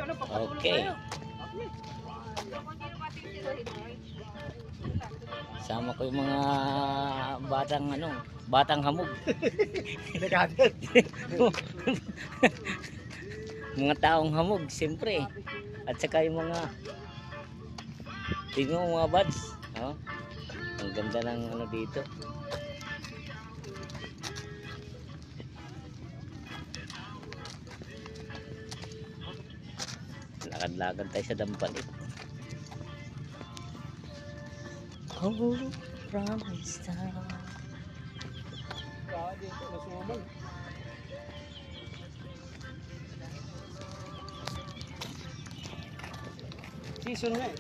Okay. Sama ko yung mga batang hamog. Mga taong hamog, siyempre. At saka yung mga tingnan mo mga buds. Oh, ang ganda ng ano dito. Lakad-lakad tayo sa dampalit. Oh, promise time. Season nga eh.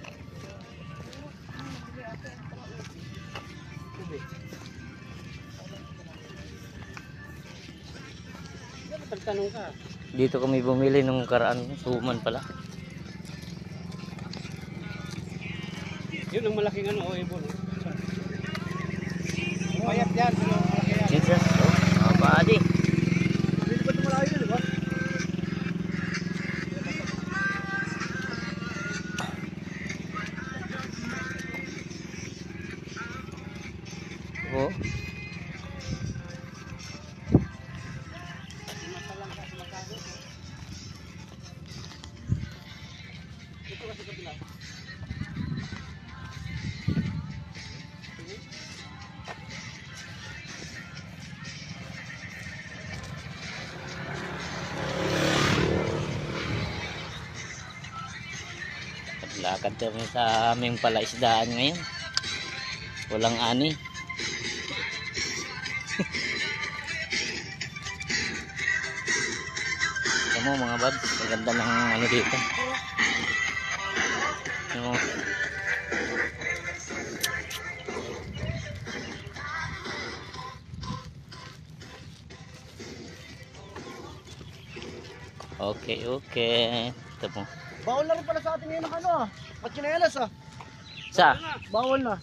Pagtanong ka. Dito kami bumili nung karaan, suman pala. Yun ang malaking ano, ibon. Payat yan, pero malaki yan. Jesus, oh, mga buddy. Hindi ba ito malayo, di ba? Oh. Ito kasi kabila. Lakad kami sa aming palaisdaan ngayon. Walang ani. Alam mo mga buds, ang ganda ng ano dito. Ano? Okay, okay. Ito po. Bawal na rin pala sa atin ngayon ng ano ah. Pachinelas ah. Sa? Bawal na.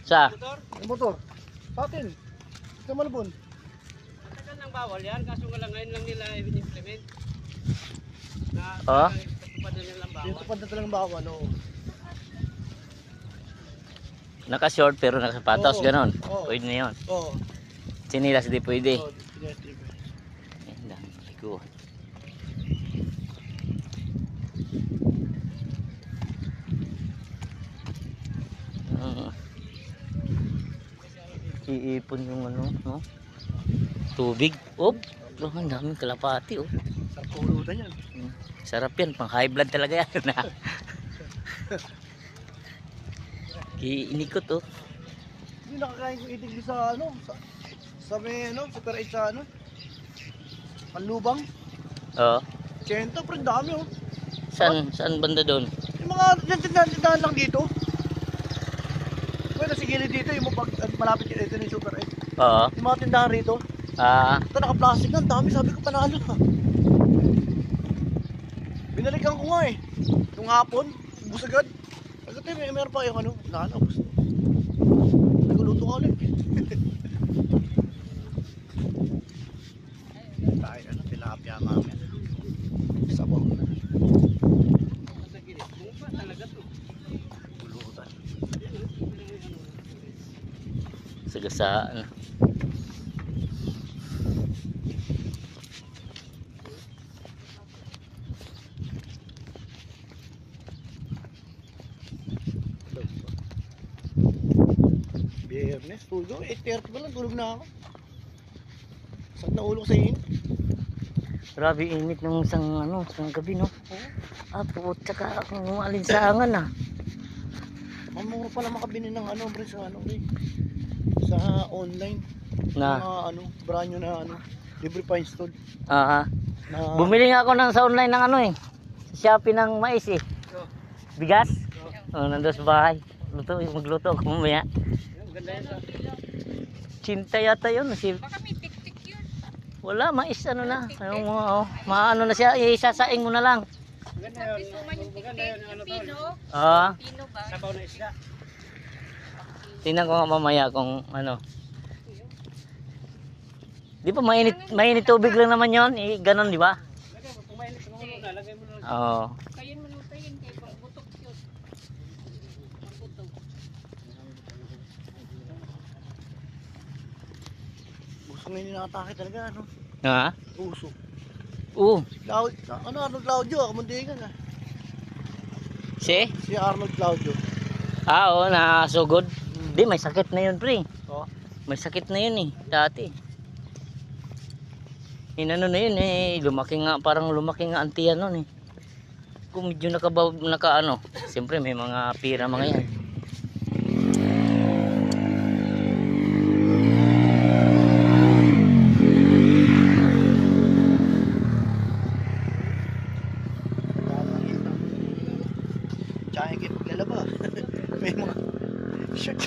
Sa? Yung motor. Sa atin. Sa Malabon. Matagal nang bawal yan, kaso nga lang ngayon lang nila i-implement. Na Oh? patupad na nilang bawal. Dito pa na talagang bawal. Oo. Naka-short pero naka-sapatos, Oo. ganon. Oo. Pwede na yun. Oo. Sinilas di pwede. Oo, pinag-trigger. Ayan lang, ligo. Iipon yung ano, no? Tubig. Oh, ang daming kalapati, oh. Sa pulutan yan. Sarap yan, pang high blood talaga yan. Inikot, oh. Hindi nakakain ko itig sa ano. Sa may ano, Super 8 sa ano. Panlubang. Oo. Chento, pero ang dami oh. Saan banda doon? Yung mga tindahan lang dito. Pwede sa gilid dito, yung pag malapit ito yung Super 8. Oo. Yung mga tindahan rito. Ito naka-plastic na, ang dami, sabi ko panalo ha. Binalikan ko nga eh. Yung hapon, ubus agad. Agad eh, meron pa yung ano, ubus. Naguluto ka ulit. Tayo ano, tilapia mami. Sabaw. Sa gilid, bumba talaga to. Bulutan. Sagasaan. Biyernes, tulog. 8:30 pa lang, tulog na ako. Sakit na ulo ko sa init. Grabe init ng isang gabi, no? Po, tsaka akong alinsangan, ah. Ang mura pala makabili ng ano, bro, sa ano, bro. Sa online. Na, Mga ano, brand new na ano, libre pa install. ah, Na, bumili nga ako sa online ng ano, eh. Sa Shopee ng mais, eh. Bigas? Oh, nandun sa bahay. Magluto ako mamaya. Ang ganda yan sa... Cinta yata yun. Baka may tik-tik yun. Wala, mais ano na. Ano, maano na siya, isasaing mo na lang. Ang ganda yun. Suman yung Maganda yun, tik-tik. ano Yung to. pino. Ah, Pino ba? Sabaw na isda. tingnan ko nga mamaya kung ano. Di ba mainit tubig lang naman yon, ganon di ba? Kung Kainin mo muna, lagay mo lang. Oo. Kayin mo lang kayin kay butok yun. Butok. Gusto mo yung nakatake talaga, ano? Ha? Uso. Oo. Arnold Claudio, kamuntingan ah. Si Arnold Claudio. Oo, nasugod. Di, may sakit na yun, pre. Oh. May sakit na yun eh, dati. Inano na yun eh, lumaki nga, parang lumaki nga ang tiyan nun eh. Kung medyo naka ano, siyempre may mga pira mga yan. Tsaka yung paglalaba. May mga shirt.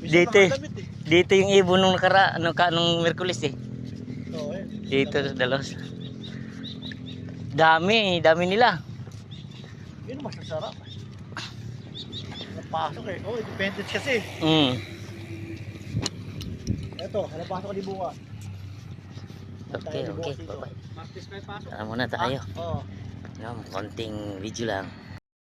Dito, dito yung ibon nung nung Merkulis eh. Oo eh. Dito sa Dalos. Dami nila. Yun mas masarap. Napasok eh. Oh, independence kasi. Eto, napasok ka di bukas. Okay, bye-bye. Martis may pasok. Tara muna tayo. Oo. Konting video lang.